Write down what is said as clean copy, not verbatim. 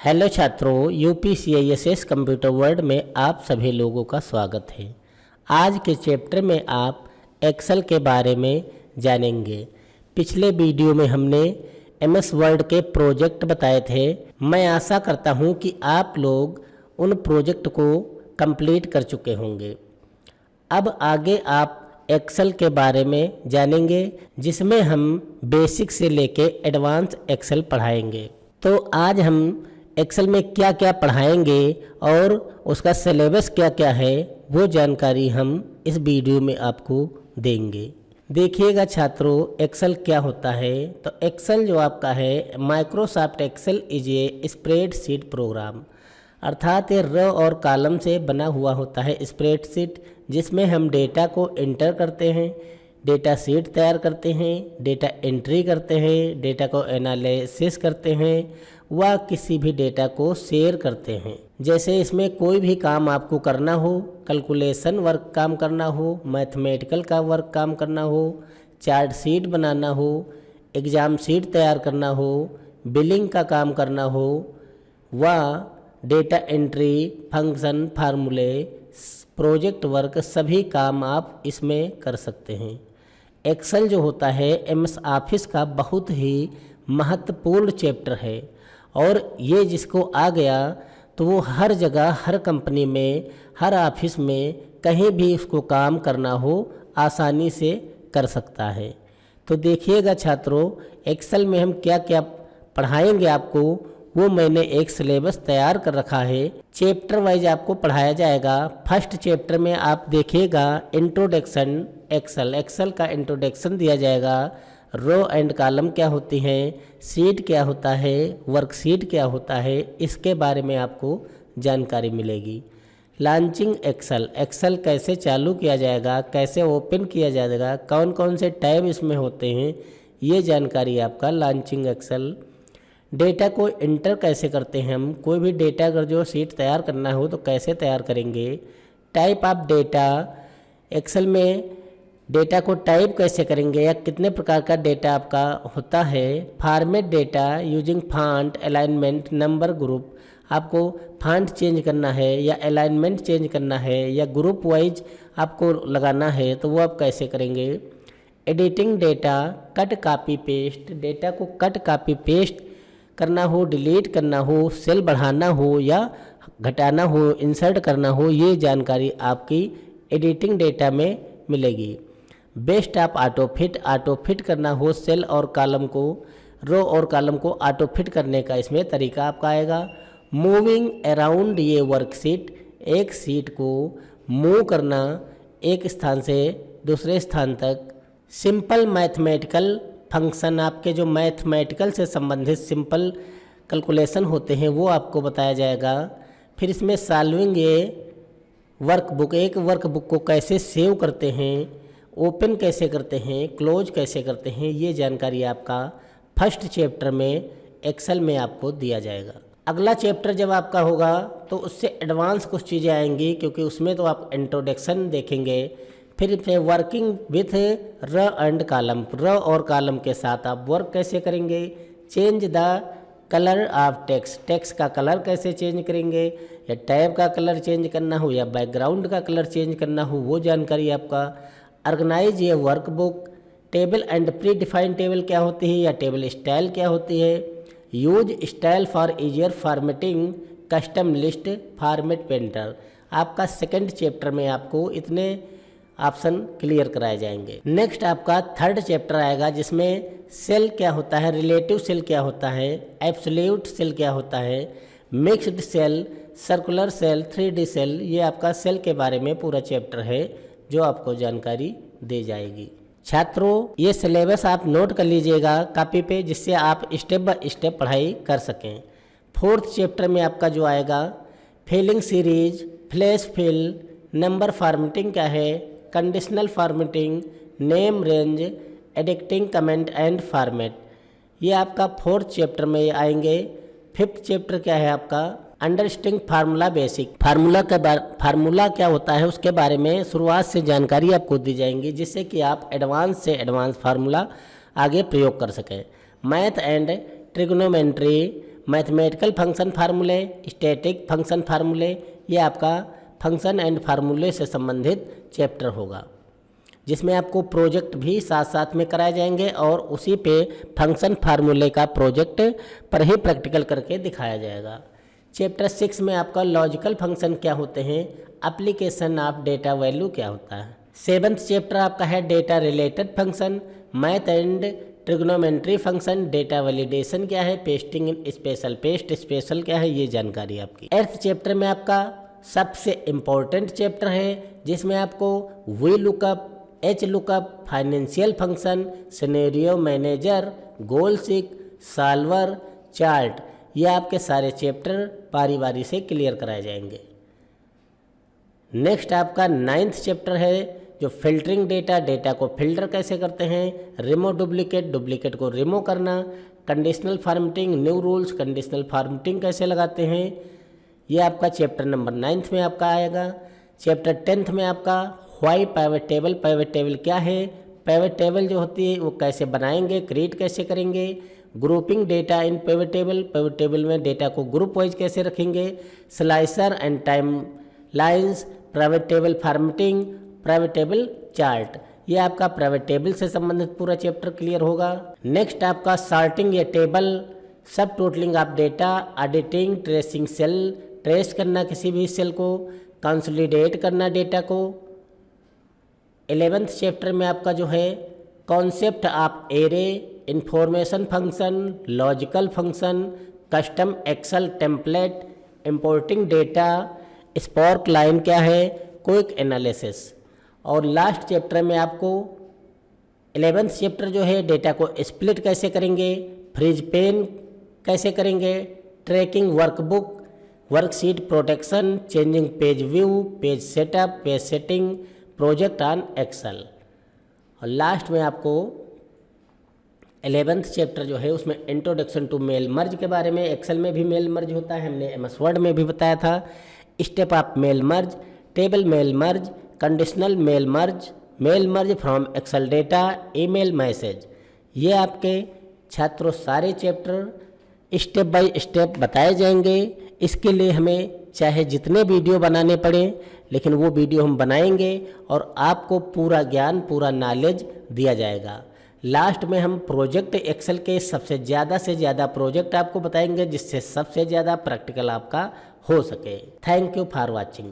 Hello छात्रों, यूपीसीआईएसएस computer world में आप सभी लोगों का स्वागत है। आज के चैप्टर में आप एक्सेल के बारे में जानेंगे। पिछले वीडियो में हमने एमएस वर्ड के प्रोजेक्ट बताए थे। मैं आशा करता हूं कि आप लोग उन प्रोजेक्ट को कंप्लीट कर चुके होंगे। अब आगे आप एक्सेल के बारे में जानेंगे, जिसमें हम बेसिक से लेके एडवांस एक्सेल पढ़ाएंगे। तो आज हम एक्सेल में क्या क्या पढ़ाएंगे और उसका सिलेबस क्या क्या है, वो जानकारी हम इस वीडियो में आपको देंगे। देखिएगा छात्रों, एक्सेल क्या होता है। तो एक्सेल जो आपका है, Microsoft Excel is a spreadsheet program, अर्थात ये रो और कॉलम से बना हुआ होता है स्प्रेडशीट, जिसमें हम डेटा को एंटर करते हैं, डेटा शीट तैयार करते हैं, डेटा एंट्री करते हैं, डेटा को एनालिसिस करते हैं व किसी भी डेटा को शेयर करते हैं। जैसे इसमें कोई भी काम आपको करना हो, कैलकुलेशन वर्क काम करना हो, मैथमेटिकल का वर्क काम करना हो, चार्ट शीट बनाना हो, एग्ज़ाम शीट तैयार करना हो, बिलिंग का काम करना हो व डेटा एंट्री, फंक्शन, फार्मूले, प्रोजेक्ट वर्क, सभी काम आप इसमें कर सकते हैं। एक्सेल जो होता है एमएस ऑफिस का बहुत ही महत्वपूर्ण चैप्टर है और ये जिसको आ गया तो वो हर जगह, हर कंपनी में, हर ऑफिस में कहीं भी उसको काम करना हो आसानी से कर सकता है। तो देखिएगा छात्रों, एक्सेल में हम क्या क्या पढ़ाएंगे आपको, वो मैंने एक सिलेबस तैयार कर रखा है। चैप्टर वाइज आपको पढ़ाया जाएगा। फर्स्ट चैप्टर में आप देखिएगा इंट्रोडक्शन एक्सेल, एक्सेल का इंट्रोडक्शन दिया जाएगा। रो एंड कॉलम क्या होती हैं, शीट क्या होता है, वर्कशीट क्या होता है, इसके बारे में आपको जानकारी मिलेगी। लॉन्चिंग एक्सेल, एक्सेल कैसे चालू किया जाएगा, कैसे ओपन किया जाएगा, कौन कौन से टैब इसमें होते हैं, ये जानकारी आपका लॉन्चिंग एक्सेल। डेटा को इंटर कैसे करते हैं हम, कोई भी डेटा अगर जो शीट तैयार करना हो तो कैसे तैयार करेंगे। टाइप ऑफ डेटा, एक्सेल में डेटा को टाइप कैसे करेंगे या कितने प्रकार का डेटा आपका होता है। Format data using font, alignment, number, group, आपको फॉन्ट चेंज करना है या अलाइनमेंट चेंज करना है या ग्रुप वाइज आपको लगाना है तो वो आप कैसे करेंगे। Editing data, cut copy paste, data को कट कॉपी पेस्ट करना हो, डिलीट करना हो, सेल बढ़ाना हो या घटाना हो, इंसर्ट करना हो, ये जानकारी आपकी एडिटिंग डेटा में मिलेगी। बेस्ट ऑफ ऑटोफिट, ऑटोफिट करना हो सेल और कॉलम को, रो और कॉलम को ऑटोफिट करने का इसमें तरीका आपका आएगा। मूविंग अराउंड, ये वर्कशीट, एक सीट को मूव करना एक स्थान से दूसरे स्थान तक। सिंपल मैथमेटिकल फंक्शन, आपके जो मैथमेटिकल से संबंधित सिंपल कैलकुलेशन होते हैं वो आपको बताया जाएगा। फिर इसमें सॉल्विंग, ये वर्कबुक, एक वर्कबुक को कैसे सेव करते हैं, ओपन कैसे करते हैं, क्लोज कैसे करते हैं, ये जानकारी आपका फर्स्ट चैप्टर में एक्सेल में आपको दिया जाएगा। अगला चैप्टर जब आपका होगा तो उससे एडवांस कुछ चीज़ें आएंगी, क्योंकि उसमें तो आप इंट्रोडक्शन देखेंगे। फिर working with row and column, row और कॉलम के साथ आप वर्क कैसे करेंगे। Change the colour of text, text का कलर कैसे चेंज करेंगे, या टैब का कलर चेंज करना हो या बैकग्राउंड का कलर चेंज करना हो, वो जानकारी आपका। ऑर्गेनाइज ये workbook, table and pre defined table क्या होती है या टेबल स्टाइल क्या होती है। Use style for easier formatting, custom list, format painter, आपका सेकंड चैप्टर में आपको इतने ऑप्शन क्लियर कराए जाएंगे। नेक्स्ट आपका थर्ड चैप्टर आएगा, जिसमें सेल क्या होता है, रिलेटिव सेल क्या होता है, एब्सोल्यूट सेल क्या होता है, mixed cell, circular cell, 3D cell, ये आपका सेल के बारे में पूरा चैप्टर है जो आपको जानकारी दे जाएगी। छात्रों, ये सिलेबस आप नोट कर लीजिएगा कॉपी पे, जिससे आप स्टेप बाय स्टेप पढ़ाई कर सकें। फोर्थ चैप्टर में आपका जो आएगा filling series, flash fill, number formatting क्या है, conditional formatting, name range, editing comment and format, ये आपका फोर्थ चैप्टर में आएंगे। फिफ्थ चैप्टर क्या है आपका, अंडरस्टैंडिंग फार्मूला बेसिक, फार्मूला क्या होता है उसके बारे में शुरुआत से जानकारी आपको दी जाएंगी, जिससे कि आप एडवांस से एडवांस फार्मूला आगे प्रयोग कर सकें। Math and trigonometry, mathematical function फार्मूले, स्टैटिक फंक्शन फार्मूले, ये आपका फंक्शन एंड फार्मूले से संबंधित चैप्टर होगा, जिसमें आपको प्रोजेक्ट भी साथ साथ में कराए जाएंगे और उसी पे फंक्शन फार्मूले का प्रोजेक्ट पर ही प्रैक्टिकल करके दिखाया जाएगा। चैप्टर 6 में आपका लॉजिकल फंक्शन क्या होते हैं, एप्लीकेशन ऑफ डेटा वैल्यू क्या होता है। 7th चैप्टर आपका है data related function, math and trigonometry function, data validation क्या है, पेस्टिंग इन स्पेशल, पेस्ट स्पेशल क्या है, ये जानकारी आपकी। 8th चैप्टर में आपका सबसे इम्पोर्टेंट चैप्टर है, जिसमें आपको V lookup, H lookup, financial function, scenario manager, goal seek, solver, chart, ये आपके सारे चैप्टर बारी बारी से क्लियर कराए जाएंगे। नेक्स्ट आपका 9th चैप्टर है जो फिल्टरिंग डेटा, डेटा को फिल्टर कैसे करते हैं, रिमूव डुप्लीकेट, डुप्लीकेट को रिमूव करना, conditional formatting, new rules, conditional formatting कैसे लगाते हैं, ये आपका चैप्टर नंबर 9th में आपका आएगा। चैप्टर 10th में आपका why pivot table, pivot table क्या है, पाइवट टेबल जो होती है वो कैसे बनाएंगे, क्रिएट कैसे करेंगे, grouping data in pivot table, pivot table में डेटा को ग्रुप वाइज कैसे रखेंगे, slicer and timelines, private table formatting, private table chart, ये आपका प्राइवेट टेबल से संबंधित पूरा चैप्टर क्लियर होगा। नेक्स्ट आपका सॉर्टिंग या table, subtotalling of data, editing, tracing cell, trace करना किसी भी सेल को, कंसोलिडेट करना डेटा को। 11th चैप्टर में आपका जो है concept of array, information function, logical function, custom Excel template, importing data, sparkline क्या है, क्विक एनालिसिस। और लास्ट चैप्टर में आपको 11th चैप्टर जो है डेटा को स्प्लिट कैसे करेंगे, फ्रीज पेन कैसे करेंगे, tracking workbook, worksheet protection, changing page view, page setup, page setting, project on Excel. और लास्ट में आपको 11th चैप्टर जो है उसमें इंट्रोडक्शन टू मेल मर्ज के बारे में, एक्सेल में भी मेल मर्ज होता है, हमने एमएस वर्ड में भी बताया था, step of mail merge, table mail merge, conditional mail merge from Excel data, email message, ये आपके छात्रों सारे चैप्टर स्टेप बाय स्टेप बताए जाएंगे। इसके लिए हमें चाहे जितने वीडियो बनाने पड़े, लेकिन वो वीडियो हम बनाएंगे और आपको पूरा ज्ञान, पूरा नॉलेज दिया जाएगा। लास्ट में हम प्रोजेक्ट एक्सेल के सबसे ज़्यादा से ज़्यादा प्रोजेक्ट आपको बताएंगे, जिससे सबसे ज़्यादा प्रैक्टिकल आपका हो सके। Thank you for watching.